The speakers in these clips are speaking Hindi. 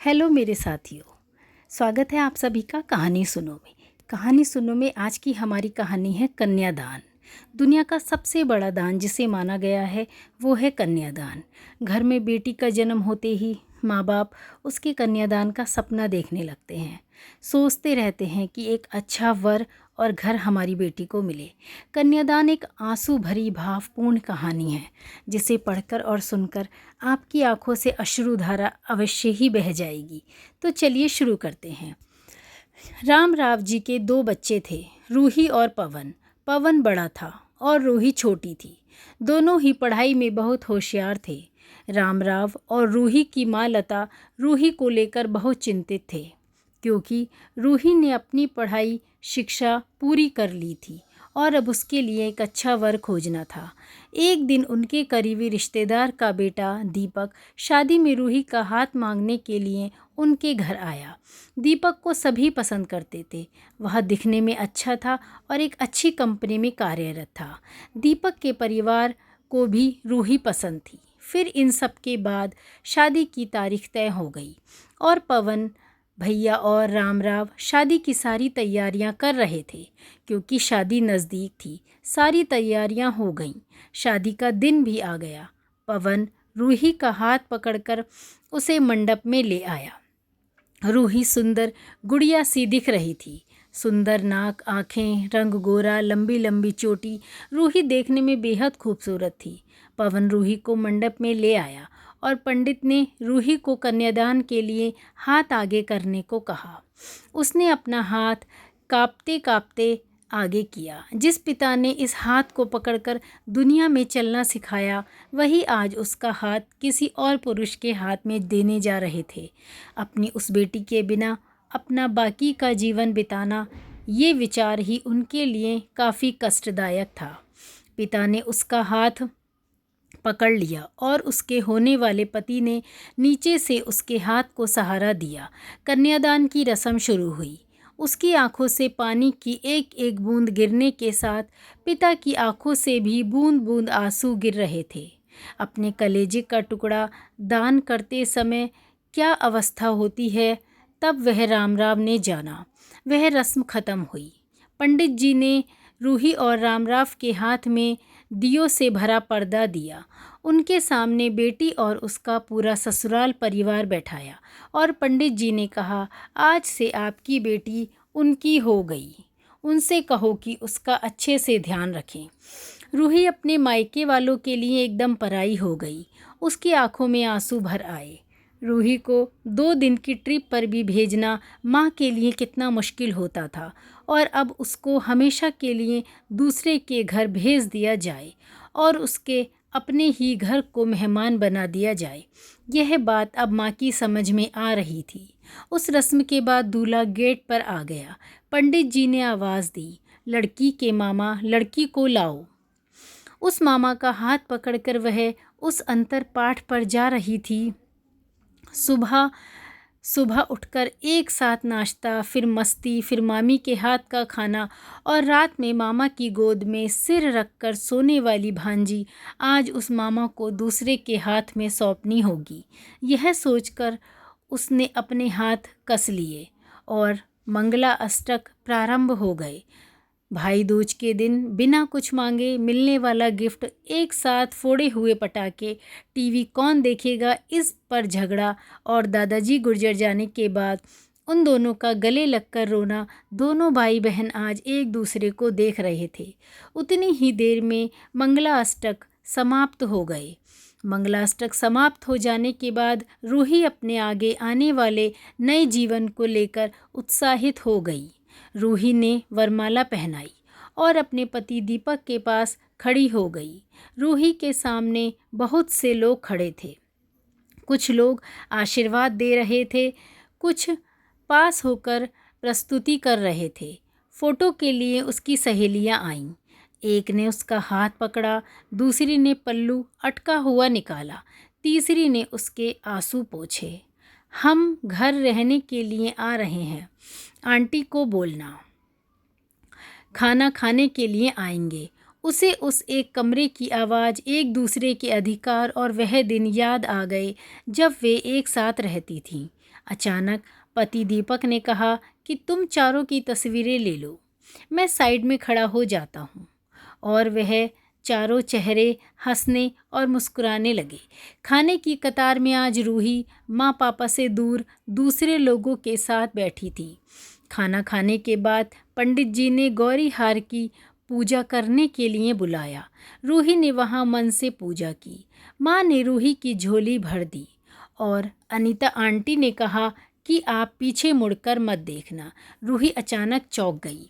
हेलो मेरे साथियों, स्वागत है आप सभी का कहानी सुनो में। कहानी सुनो में आज की हमारी कहानी है कन्यादान। दुनिया का सबसे बड़ा दान जिसे माना गया है वो है कन्यादान। घर में बेटी का जन्म होते ही माँ बाप उसके कन्यादान का सपना देखने लगते हैं। सोचते रहते हैं कि एक अच्छा वर और घर हमारी बेटी को मिले। कन्यादान एक आंसू भरी भावपूर्ण कहानी है जिसे पढ़कर और सुनकर आपकी आंखों से अश्रुधारा अवश्य ही बह जाएगी। तो चलिए शुरू करते हैं। राम राव जी के 2 बच्चे थे, रूही और पवन। पवन बड़ा था और रूही छोटी थी। दोनों ही पढ़ाई में बहुत होशियार थे। रामराव और रूही की माँ लता रूही को लेकर बहुत चिंतित थे, क्योंकि रूही ने अपनी पढ़ाई शिक्षा पूरी कर ली थी और अब उसके लिए एक अच्छा वर खोजना था। एक दिन उनके करीबी रिश्तेदार का बेटा दीपक शादी में रूही का हाथ मांगने के लिए उनके घर आया। दीपक को सभी पसंद करते थे। वह दिखने में अच्छा था और एक अच्छी कंपनी में कार्यरत था। दीपक के परिवार को भी रूही पसंद थी। फिर इन सब के बाद शादी की तारीख तय हो गई और पवन भैया और रामराव शादी की सारी तैयारियां कर रहे थे, क्योंकि शादी नज़दीक थी। सारी तैयारियां हो गईं। शादी का दिन भी आ गया। पवन रूही का हाथ पकड़कर उसे मंडप में ले आया। रूही सुंदर गुड़िया सी दिख रही थी। सुंदर नाक, आँखें, रंग गोरा, लंबी लंबी चोटी। रूही देखने में बेहद खूबसूरत थी। पवन रूही को मंडप में ले आया और पंडित ने रूही को कन्यादान के लिए हाथ आगे करने को कहा। उसने अपना हाथ कांपते कांपते आगे किया। जिस पिता ने इस हाथ को पकड़कर दुनिया में चलना सिखाया, वही आज उसका हाथ किसी और पुरुष के हाथ में देने जा रहे थे। अपनी उस बेटी के बिना अपना बाकी का जीवन बिताना, ये विचार ही उनके लिए काफ़ी कष्टदायक था। पिता ने उसका हाथ पकड़ लिया और उसके होने वाले पति ने नीचे से उसके हाथ को सहारा दिया। कन्यादान की रस्म शुरू हुई। उसकी आंखों से पानी की एक एक बूंद गिरने के साथ पिता की आंखों से भी बूंद बूंद आंसू गिर रहे थे। अपने कलेजे का टुकड़ा दान करते समय क्या अवस्था होती है, तब वह रामराव ने जाना। वह रस्म खत्म हुई। पंडित जी ने रूही और रामराव के हाथ में दियों से भरा पर्दा दिया। उनके सामने बेटी और उसका पूरा ससुराल परिवार बैठाया और पंडित जी ने कहा, आज से आपकी बेटी उनकी हो गई। उनसे कहो कि उसका अच्छे से ध्यान रखें। रूही अपने मायके वालों के लिए एकदम पराई हो गई। उसकी आंखों में आंसू भर आए। रूही को 2 दिन की ट्रिप पर भी भेजना माँ के लिए कितना मुश्किल होता था, और अब उसको हमेशा के लिए दूसरे के घर भेज दिया जाए और उसके अपने ही घर को मेहमान बना दिया जाए। यह बात अब माँ की समझ में आ रही थी। उस रस्म के बाद दूल्हा गेट पर आ गया। पंडित जी ने आवाज़ दी, लड़की के मामा, लड़की को लाओ। उस मामा का हाथ पकड़कर वह उस अंतर पाठ पर जा रही थी। सुबह सुबह उठकर एक साथ नाश्ता, फिर मस्ती, फिर मामी के हाथ का खाना और रात में मामा की गोद में सिर रखकर सोने वाली भांजी आज उस मामा को दूसरे के हाथ में सौंपनी होगी। यह सोचकर उसने अपने हाथ कस लिए और मंगला अष्टक प्रारंभ हो गए। भाई दूज के दिन बिना कुछ मांगे मिलने वाला गिफ्ट, एक साथ फोड़े हुए पटाखे, टीवी कौन देखेगा इस पर झगड़ा और दादाजी गुजर जाने के बाद उन दोनों का गले लगकर रोना। दोनों भाई बहन आज एक दूसरे को देख रहे थे। उतनी ही देर में मंगलाष्टक समाप्त हो गए। मंगलाष्टक समाप्त हो जाने के बाद रूही अपने आगे आने वाले नए जीवन को लेकर उत्साहित हो गई। रूही ने वरमाला पहनाई और अपने पति दीपक के पास खड़ी हो गई। रूही के सामने बहुत से लोग खड़े थे। कुछ लोग आशीर्वाद दे रहे थे, कुछ पास होकर प्रस्तुति कर रहे थे। फ़ोटो के लिए उसकी सहेलियां आईं। एक ने उसका हाथ पकड़ा, दूसरी ने पल्लू अटका हुआ निकाला, तीसरी ने उसके आंसू पोंछे। हम घर रहने के लिए आ रहे हैं, आंटी को बोलना। खाना खाने के लिए आएंगे। उसे उस एक कमरे की आवाज़, एक दूसरे के अधिकार और वह दिन याद आ गए जब वे एक साथ रहती थीं। अचानक पति दीपक ने कहा कि तुम चारों की तस्वीरें ले लो। मैं साइड में खड़ा हो जाता हूँ और वह चारों चेहरे हंसने और मुस्कुराने लगे। खाने की कतार में आज रूही माँ पापा से दूर दूसरे लोगों के साथ बैठी थी। खाना खाने के बाद पंडित जी ने गौरी हार की पूजा करने के लिए बुलाया। रूही ने वहाँ मन से पूजा की। माँ ने रूही की झोली भर दी और अनीता आंटी ने कहा कि आप पीछे मुड़कर मत देखना। रूही अचानक चौंक गई।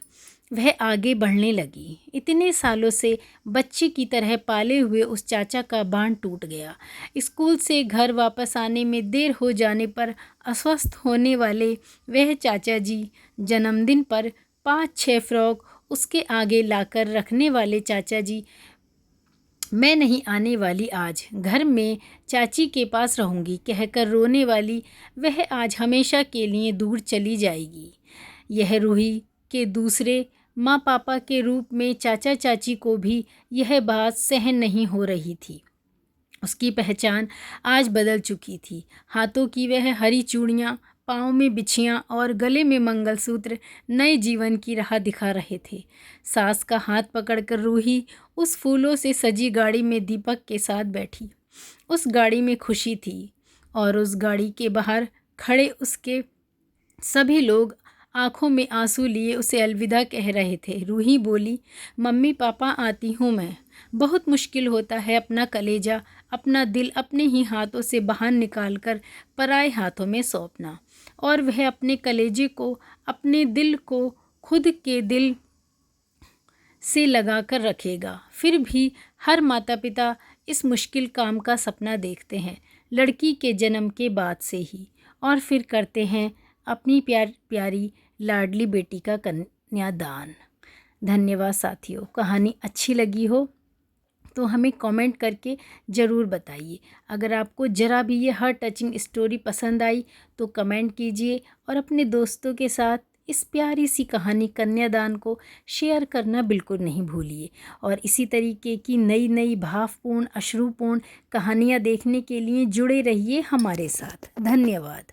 वह आगे बढ़ने लगी। इतने सालों से बच्ची की तरह पाले हुए उस चाचा का बांध टूट गया। स्कूल से घर वापस आने में देर हो जाने पर अस्वस्थ होने वाले वह चाचा जी, जन्मदिन पर 5-6 फ्रॉक उसके आगे लाकर रखने वाले चाचा जी, मैं नहीं आने वाली आज, घर में चाची के पास रहूँगी कहकर रोने वाली वह आज हमेशा के लिए दूर चली जाएगी। यह रूही के दूसरे माँ पापा के रूप में चाचा चाची को भी यह बात सहन नहीं हो रही थी। उसकी पहचान आज बदल चुकी थी। हाथों की वह हरी चूड़ियाँ, पाँव में बिछियाँ और गले में मंगलसूत्र नए जीवन की राह दिखा रहे थे। सास का हाथ पकड़कर रूही उस फूलों से सजी गाड़ी में दीपक के साथ बैठी। उस गाड़ी में खुशी थी और उस गाड़ी के बाहर खड़े उसके सभी लोग आंखों में आंसू लिए उसे अलविदा कह रहे थे। रूही बोली, मम्मी पापा आती हूँ मैं। बहुत मुश्किल होता है अपना कलेजा, अपना दिल अपने ही हाथों से बाहर निकालकर पराए हाथों में सौंपना। और वह अपने कलेजे को, अपने दिल को खुद के दिल से लगा कर रखेगा। फिर भी हर माता पिता इस मुश्किल काम का सपना देखते हैं लड़की के जन्म के बाद से ही, और फिर करते हैं अपनी प्यारी लाडली बेटी का कन्यादान। धन्यवाद साथियों। कहानी अच्छी लगी हो तो हमें कमेंट करके ज़रूर बताइए। अगर आपको ज़रा भी ये हार्ट टचिंग स्टोरी पसंद आई तो कमेंट कीजिए और अपने दोस्तों के साथ इस प्यारी सी कहानी कन्यादान को शेयर करना बिल्कुल नहीं भूलिए। और इसी तरीके की नई नई भावपूर्ण, अश्रुपूर्ण कहानियाँ देखने के लिए जुड़े रहिए हमारे साथ। धन्यवाद।